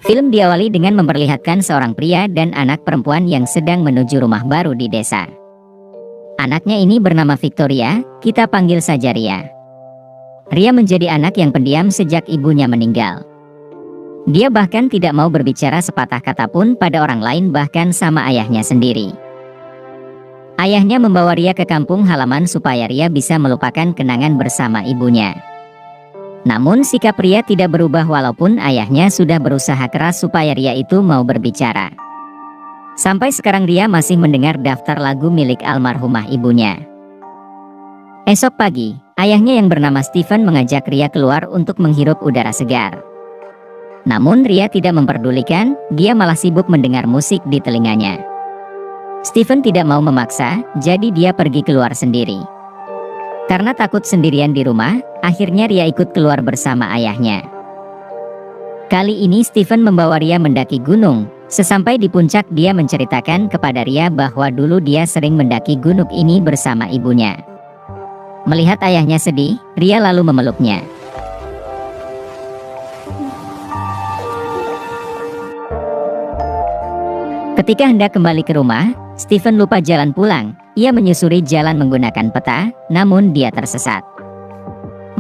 Film diawali dengan memperlihatkan seorang pria dan anak perempuan yang sedang menuju rumah baru di desa. Anaknya ini bernama Victoria, kita panggil saja Ria. Ria menjadi anak yang pendiam sejak ibunya meninggal. Dia bahkan tidak mau berbicara sepatah kata pun pada orang lain, bahkan sama ayahnya sendiri. Ayahnya membawa Ria ke kampung halaman supaya Ria bisa melupakan kenangan bersama ibunya. Namun sikap Ria tidak berubah walaupun ayahnya sudah berusaha keras supaya Ria itu mau berbicara. Sampai sekarang Ria masih mendengar daftar lagu milik almarhumah ibunya. Esok pagi, ayahnya yang bernama Stephen mengajak Ria keluar untuk menghirup udara segar. Namun Ria tidak memperdulikan, dia malah sibuk mendengar musik di telinganya. Stephen tidak mau memaksa, jadi dia pergi keluar sendiri. Karena takut sendirian di rumah, akhirnya Ria ikut keluar bersama ayahnya. Kali ini Stephen membawa Ria mendaki gunung. Sesampai di puncak dia menceritakan kepada Ria bahwa dulu dia sering mendaki gunung ini bersama ibunya. Melihat ayahnya sedih, Ria lalu memeluknya. Ketika hendak kembali ke rumah, Stephen lupa jalan pulang. Ia menyusuri jalan menggunakan peta, namun dia tersesat.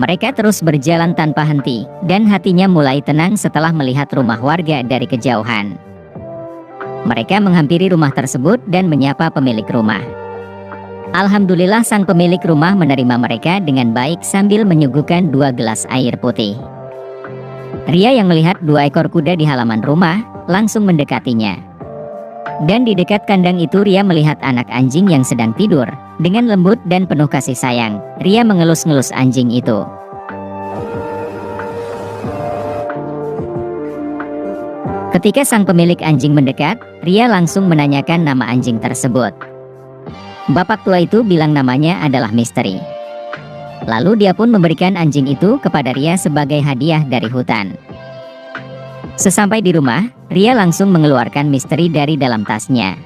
Mereka terus berjalan tanpa henti, dan hatinya mulai tenang setelah melihat rumah warga dari kejauhan. Mereka menghampiri rumah tersebut dan menyapa pemilik rumah. Alhamdulillah sang pemilik rumah menerima mereka dengan baik sambil menyuguhkan 2 gelas air putih. Ria yang melihat 2 ekor kuda di halaman rumah, langsung mendekatinya. Dan di dekat kandang itu Ria melihat anak anjing yang sedang tidur. Dengan lembut dan penuh kasih sayang, Ria mengelus-ngelus anjing itu. Ketika sang pemilik anjing mendekat, Ria langsung menanyakan nama anjing tersebut. Bapak tua itu bilang namanya adalah Misteri. Lalu dia pun memberikan anjing itu kepada Ria sebagai hadiah dari hutan. Sesampai di rumah, Ria langsung mengeluarkan Misteri dari dalam tasnya.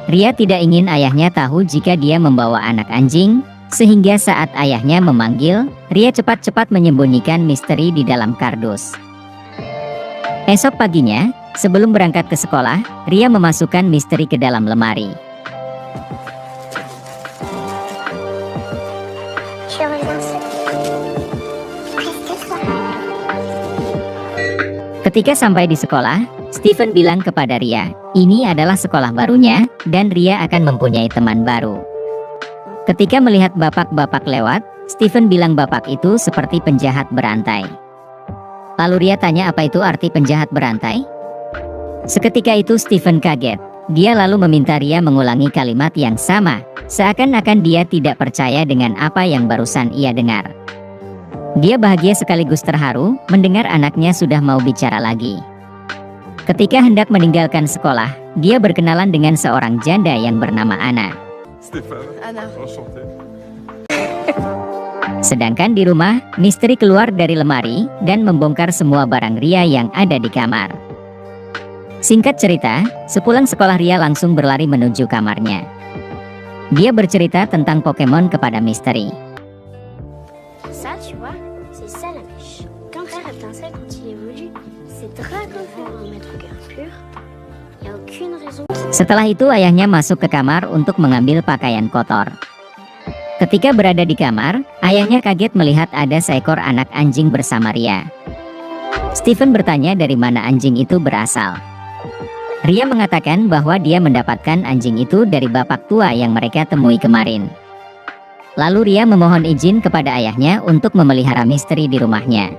Ria tidak ingin ayahnya tahu jika dia membawa anak anjing, sehingga saat ayahnya memanggil, Ria cepat-cepat menyembunyikan Misteri di dalam kardus. Esok paginya, sebelum berangkat ke sekolah, Ria memasukkan Misteri ke dalam lemari. Ketika sampai di sekolah, Stephen bilang kepada Ria, ini adalah sekolah barunya, dan Ria akan mempunyai teman baru. Ketika melihat bapak-bapak lewat, Stephen bilang bapak itu seperti penjahat berantai. Lalu Ria tanya apa itu arti penjahat berantai? Seketika itu Stephen kaget. Dia lalu meminta Ria mengulangi kalimat yang sama, seakan-akan dia tidak percaya dengan apa yang barusan ia dengar. Dia bahagia sekaligus terharu mendengar anaknya sudah mau bicara lagi. Ketika hendak meninggalkan sekolah, dia berkenalan dengan seorang janda yang bernama Anna. Anna. Sedangkan di rumah, Misteri keluar dari lemari dan membongkar semua barang Ria yang ada di kamar. Singkat cerita, sepulang sekolah Ria langsung berlari menuju kamarnya. Dia bercerita tentang Pokemon kepada Misteri. Ça, tu vois, c'est ça la mèche. Quand frère étincelle, quand il évolue, c'est Dragonfleur, un maître guerre pur. Y a aucune raison. Setelah itu ayahnya masuk ke kamar untuk mengambil pakaian kotor. Ketika berada di kamar, ayahnya kaget melihat ada seekor anak anjing bersama Ria. Stephen bertanya dari mana anjing itu berasal. Ria mengatakan bahwa dia mendapatkan anjing itu dari bapak tua yang mereka temui kemarin. Lalu Ria memohon izin kepada ayahnya untuk memelihara Misteri di rumahnya.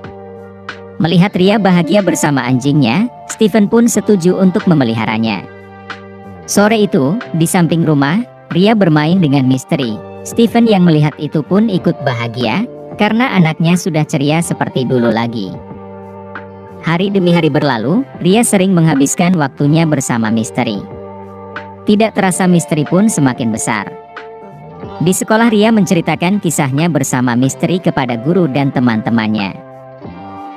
Melihat Ria bahagia bersama anjingnya, Stephen pun setuju untuk memeliharanya. Sore itu, di samping rumah, Ria bermain dengan Misteri. Stephen yang melihat itu pun ikut bahagia, karena anaknya sudah ceria seperti dulu lagi. Hari demi hari berlalu, Ria sering menghabiskan waktunya bersama Misteri. Tidak terasa Misteri pun semakin besar. Di sekolah Ria menceritakan kisahnya bersama Misteri kepada guru dan teman-temannya.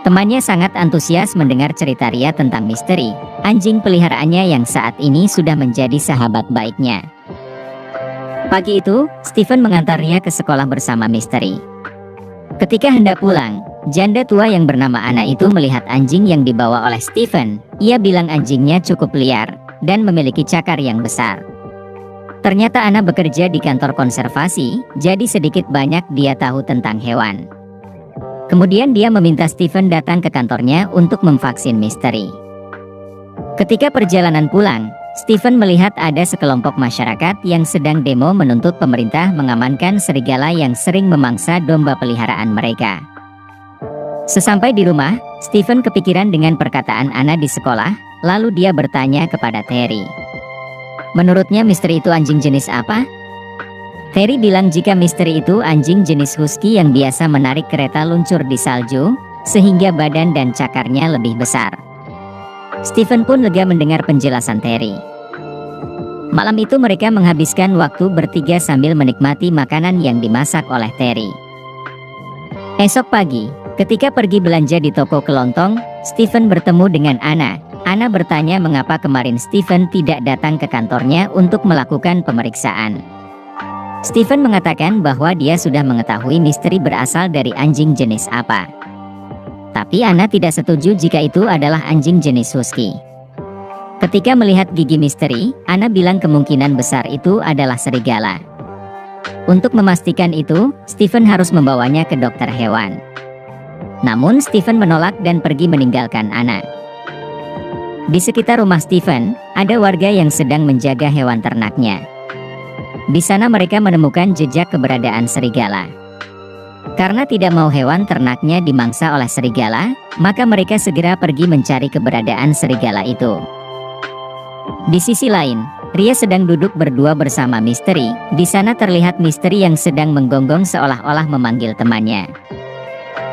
Temannya sangat antusias mendengar cerita Ria tentang Misteri, anjing peliharaannya yang saat ini sudah menjadi sahabat baiknya. Pagi itu, Stephen mengantar Ria ke sekolah bersama Misteri. Ketika hendak pulang, Janda tua yang bernama Anna itu melihat anjing yang dibawa oleh Stephen. Ia bilang anjingnya cukup liar dan memiliki cakar yang besar. Ternyata Anna bekerja di kantor konservasi, jadi sedikit banyak dia tahu tentang hewan. Kemudian dia meminta Stephen datang ke kantornya untuk memvaksin misteri. Ketika perjalanan pulang, Stephen melihat ada sekelompok masyarakat yang sedang demo menuntut pemerintah mengamankan serigala yang sering memangsa domba peliharaan mereka. Sesampai di rumah, Stephen kepikiran dengan perkataan Anna di sekolah, lalu dia bertanya kepada Terry. Menurutnya misteri itu anjing jenis apa? Terry bilang jika misteri itu anjing jenis husky yang biasa menarik kereta luncur di salju, sehingga badan dan cakarnya lebih besar. Stephen pun lega mendengar penjelasan Terry. Malam itu mereka menghabiskan waktu bertiga sambil menikmati makanan yang dimasak oleh Terry. Esok pagi, ketika pergi belanja di toko kelontong, Stephen bertemu dengan Anna. Anna bertanya mengapa kemarin Stephen tidak datang ke kantornya untuk melakukan pemeriksaan. Stephen mengatakan bahwa dia sudah mengetahui misteri berasal dari anjing jenis apa. Tapi Anna tidak setuju jika itu adalah anjing jenis husky. Ketika melihat gigi misteri, Anna bilang kemungkinan besar itu adalah serigala. Untuk memastikan itu, Stephen harus membawanya ke dokter hewan. Namun Stephen menolak dan pergi meninggalkan Anna. Di sekitar rumah Stephen, ada warga yang sedang menjaga hewan ternaknya. Di sana mereka menemukan jejak keberadaan serigala. Karena tidak mau hewan ternaknya dimangsa oleh serigala, maka mereka segera pergi mencari keberadaan serigala itu. Di sisi lain, Ria sedang duduk berdua bersama Misteri. Di sana terlihat Misteri yang sedang menggonggong seolah-olah memanggil temannya.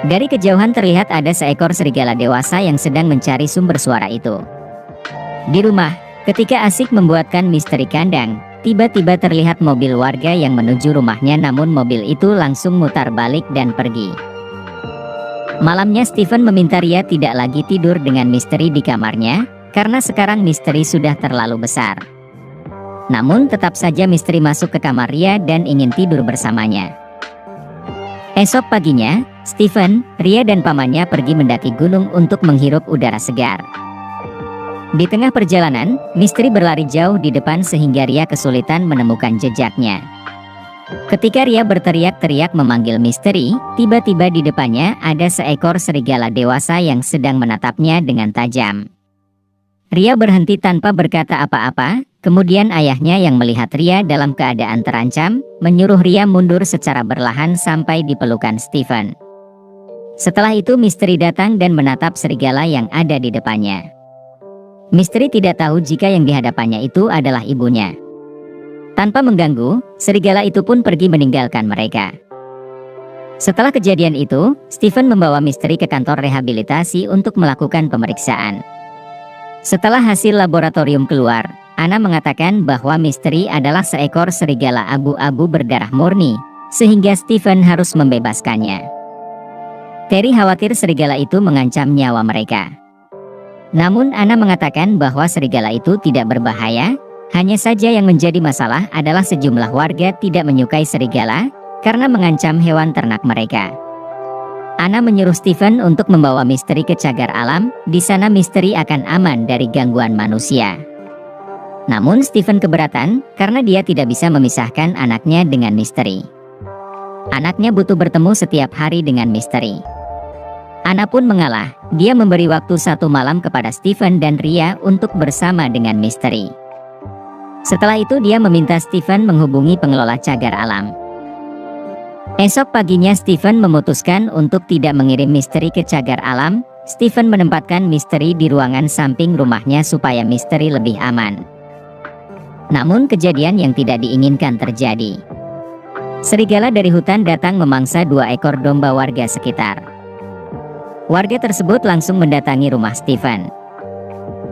Dari kejauhan terlihat ada seekor serigala dewasa yang sedang mencari sumber suara itu. Di rumah, ketika asik membuatkan Misteri kandang, tiba-tiba terlihat mobil warga yang menuju rumahnya, namun mobil itu langsung mutar balik dan pergi. Malamnya Stephen meminta Ria tidak lagi tidur dengan Misteri di kamarnya, karena sekarang Misteri sudah terlalu besar. Namun tetap saja Misteri masuk ke kamar Ria dan ingin tidur bersamanya. Esok paginya, Stephen, Ria dan pamannya pergi mendaki gunung untuk menghirup udara segar. Di tengah perjalanan, Misteri berlari jauh di depan sehingga Ria kesulitan menemukan jejaknya. Ketika Ria berteriak-teriak memanggil Misteri, tiba-tiba di depannya ada seekor serigala dewasa yang sedang menatapnya dengan tajam. Ria berhenti tanpa berkata apa-apa, kemudian ayahnya yang melihat Ria dalam keadaan terancam, menyuruh Ria mundur secara perlahan sampai di pelukan Stephen. Setelah itu Misteri datang dan menatap serigala yang ada di depannya. Misteri tidak tahu jika yang dihadapannya itu adalah ibunya. Tanpa mengganggu, serigala itu pun pergi meninggalkan mereka. Setelah kejadian itu, Stephen membawa Misteri ke kantor rehabilitasi untuk melakukan pemeriksaan. Setelah hasil laboratorium keluar, Anna mengatakan bahwa Misteri adalah seekor serigala abu-abu berdarah murni, sehingga Stephen harus membebaskannya. Terry khawatir serigala itu mengancam nyawa mereka. Namun Anna mengatakan bahwa serigala itu tidak berbahaya, hanya saja yang menjadi masalah adalah sejumlah warga tidak menyukai serigala, karena mengancam hewan ternak mereka. Anna menyuruh Stephen untuk membawa Misteri ke cagar alam, di sana Misteri akan aman dari gangguan manusia. Namun Stephen keberatan, karena dia tidak bisa memisahkan anaknya dengan Misteri. Anaknya butuh bertemu setiap hari dengan Misteri. Anna pun mengalah, dia memberi waktu 1 malam kepada Stephen dan Ria untuk bersama dengan Misteri. Setelah itu dia meminta Stephen menghubungi pengelola cagar alam. Esok paginya Stephen memutuskan untuk tidak mengirim Misteri ke cagar alam. Stephen menempatkan Misteri di ruangan samping rumahnya supaya Misteri lebih aman. Namun kejadian yang tidak diinginkan terjadi. Serigala dari hutan datang memangsa 2 ekor domba warga sekitar. Warga tersebut langsung mendatangi rumah Stephen.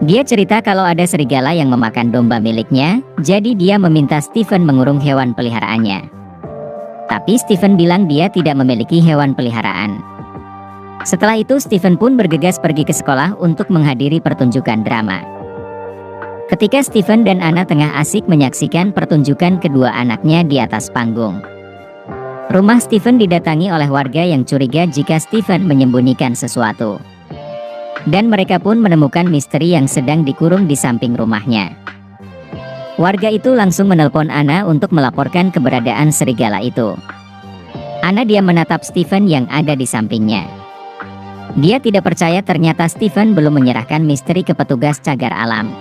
Dia cerita kalau ada serigala yang memakan domba miliknya, jadi dia meminta Stephen mengurung hewan peliharaannya. Tapi Stephen bilang dia tidak memiliki hewan peliharaan. Setelah itu Stephen pun bergegas pergi ke sekolah untuk menghadiri pertunjukan drama. Ketika Stephen dan Anna tengah asik menyaksikan pertunjukan kedua anaknya di atas panggung, Rumah Steven didatangi oleh warga yang curiga jika Steven menyembunyikan sesuatu. Dan mereka pun menemukan misteri yang sedang dikurung di samping rumahnya. Warga itu langsung menelpon Anna untuk melaporkan keberadaan serigala itu. Anna diam menatap Steven yang ada di sampingnya. Dia tidak percaya ternyata Steven belum menyerahkan misteri ke petugas cagar alam.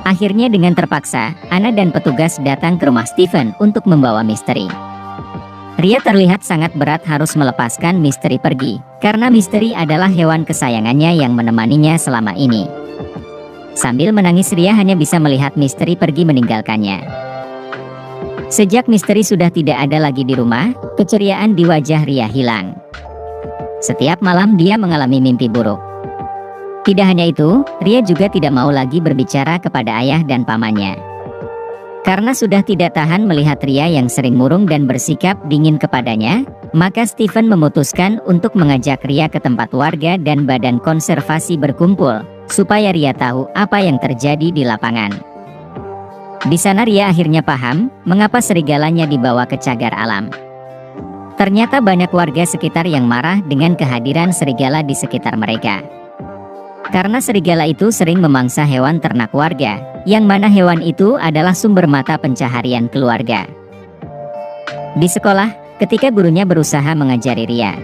Akhirnya dengan terpaksa, Anna dan petugas datang ke rumah Steven untuk membawa misteri. Ria terlihat sangat berat harus melepaskan misteri pergi, karena misteri adalah hewan kesayangannya yang menemaninya selama ini. Sambil menangis Ria hanya bisa melihat misteri pergi meninggalkannya. Sejak misteri sudah tidak ada lagi di rumah, keceriaan di wajah Ria hilang. Setiap malam dia mengalami mimpi buruk. Tidak hanya itu, Ria juga tidak mau lagi berbicara kepada ayah dan pamannya. Karena sudah tidak tahan melihat Ria yang sering murung dan bersikap dingin kepadanya, maka Steven memutuskan untuk mengajak Ria ke tempat warga dan badan konservasi berkumpul, supaya Ria tahu apa yang terjadi di lapangan. Di sana Ria akhirnya paham, mengapa serigalanya dibawa ke cagar alam. Ternyata banyak warga sekitar yang marah dengan kehadiran serigala di sekitar mereka. Karena serigala itu sering memangsa hewan ternak warga, yang mana hewan itu adalah sumber mata pencaharian keluarga. Di sekolah, ketika gurunya berusaha mengajari Ria,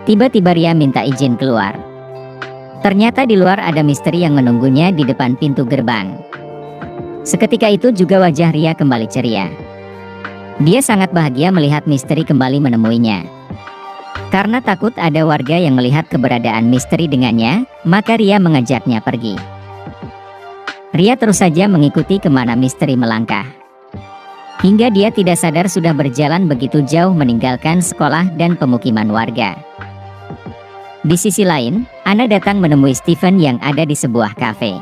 tiba-tiba Ria minta izin keluar. Ternyata di luar ada misteri yang menunggunya di depan pintu gerbang. Seketika itu juga wajah Ria kembali ceria. Dia sangat bahagia melihat misteri kembali menemuinya. Karena takut ada warga yang melihat keberadaan misteri dengannya, maka Ria mengajaknya pergi. Ria terus saja mengikuti kemana misteri melangkah. Hingga dia tidak sadar sudah berjalan begitu jauh meninggalkan sekolah dan pemukiman warga. Di sisi lain, Anna datang menemui Steven yang ada di sebuah kafe.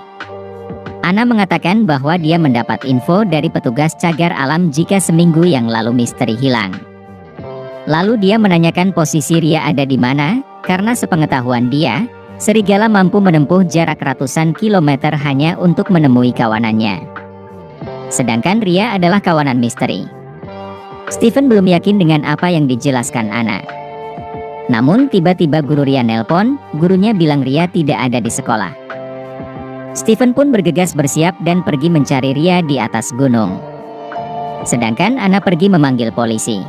Anna mengatakan bahwa dia mendapat info dari petugas cagar alam jika seminggu yang lalu misteri hilang. Lalu dia menanyakan posisi Ria ada di mana, karena sepengetahuan dia, serigala mampu menempuh jarak ratusan kilometer hanya untuk menemui kawanannya. Sedangkan Ria adalah kawanan misteri. Steven belum yakin dengan apa yang dijelaskan Anna. Namun tiba-tiba guru Ria nelpon, gurunya bilang Ria tidak ada di sekolah. Steven pun bergegas bersiap dan pergi mencari Ria di atas gunung. Sedangkan Anna pergi memanggil polisi.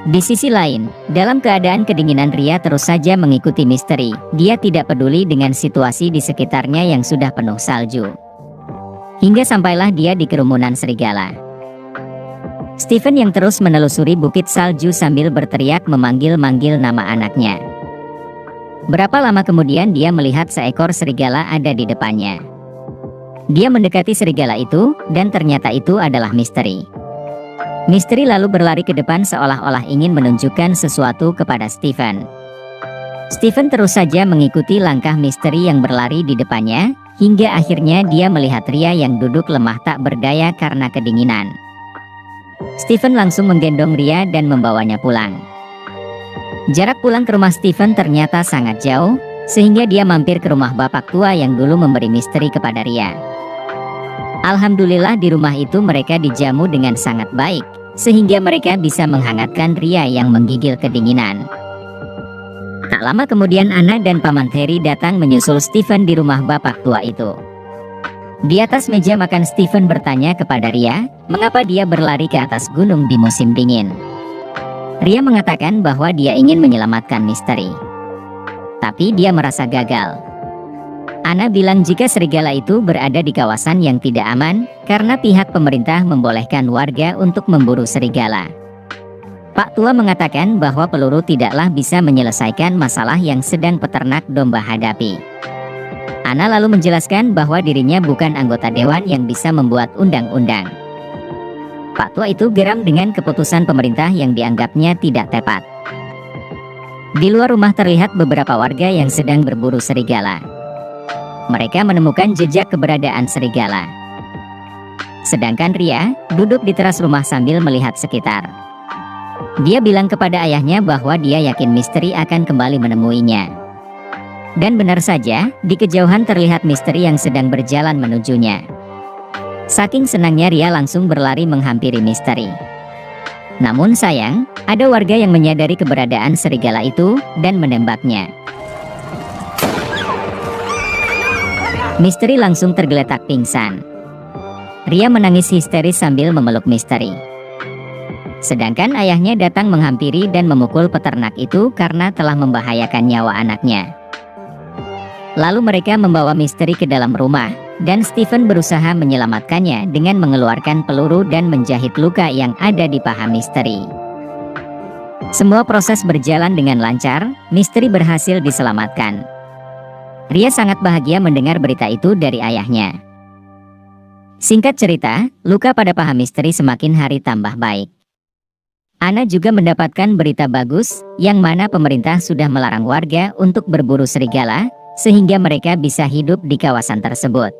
Di sisi lain, dalam keadaan kedinginan Ria terus saja mengikuti misteri. Dia tidak peduli dengan situasi di sekitarnya yang sudah penuh salju. Hingga sampailah dia di kerumunan serigala. Steven yang terus menelusuri bukit salju sambil berteriak memanggil-manggil nama anaknya. Berapa lama kemudian dia melihat seekor serigala ada di depannya. Dia mendekati serigala itu, dan ternyata itu adalah misteri. Misteri lalu berlari ke depan seolah-olah ingin menunjukkan sesuatu kepada Steven. Steven terus saja mengikuti langkah misteri yang berlari di depannya, hingga akhirnya dia melihat Ria yang duduk lemah tak berdaya karena kedinginan. Steven langsung menggendong Ria dan membawanya pulang. Jarak pulang ke rumah Steven ternyata sangat jauh, sehingga dia mampir ke rumah bapak tua yang dulu memberi misteri kepada Ria. Alhamdulillah di rumah itu mereka dijamu dengan sangat baik, sehingga mereka bisa menghangatkan Ria yang menggigil kedinginan. Tak lama kemudian Anna dan Paman Terry datang menyusul Steven di rumah bapak tua itu. Di atas meja makan Steven bertanya kepada Ria, mengapa dia berlari ke atas gunung di musim dingin. Ria mengatakan bahwa dia ingin menyelamatkan misteri. Tapi dia merasa gagal. Anna bilang jika serigala itu berada di kawasan yang tidak aman, karena pihak pemerintah membolehkan warga untuk memburu serigala. Pak Tua mengatakan bahwa peluru tidaklah bisa menyelesaikan masalah yang sedang peternak domba hadapi. Anna lalu menjelaskan bahwa dirinya bukan anggota dewan yang bisa membuat undang-undang. Pak Tua itu geram dengan keputusan pemerintah yang dianggapnya tidak tepat. Di luar rumah terlihat beberapa warga yang sedang berburu serigala. Mereka menemukan jejak keberadaan serigala. Sedangkan Ria duduk di teras rumah sambil melihat sekitar. Dia bilang kepada ayahnya bahwa dia yakin misteri akan kembali menemuinya. Dan benar saja, di kejauhan terlihat misteri yang sedang berjalan menujunya. Saking senangnya Ria langsung berlari menghampiri misteri. Namun sayang, ada warga yang menyadari keberadaan serigala itu dan menembaknya. Misteri langsung tergeletak pingsan. Ria menangis histeris sambil memeluk Misteri. Sedangkan ayahnya datang menghampiri dan memukul peternak itu karena telah membahayakan nyawa anaknya. Lalu mereka membawa Misteri ke dalam rumah, dan Steven berusaha menyelamatkannya dengan mengeluarkan peluru dan menjahit luka yang ada di paha Misteri. Semua proses berjalan dengan lancar, Misteri berhasil diselamatkan. Ria sangat bahagia mendengar berita itu dari ayahnya. Singkat cerita, luka pada paha Misteri semakin hari tambah baik. Anna juga mendapatkan berita bagus, yang mana pemerintah sudah melarang warga untuk berburu serigala, sehingga mereka bisa hidup di kawasan tersebut.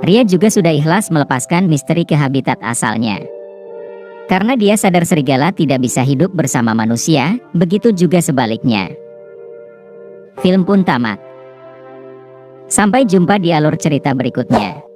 Ria juga sudah ikhlas melepaskan Misteri ke habitat asalnya. Karena dia sadar serigala tidak bisa hidup bersama manusia, begitu juga sebaliknya. Film pun tamat. Sampai jumpa di alur cerita berikutnya.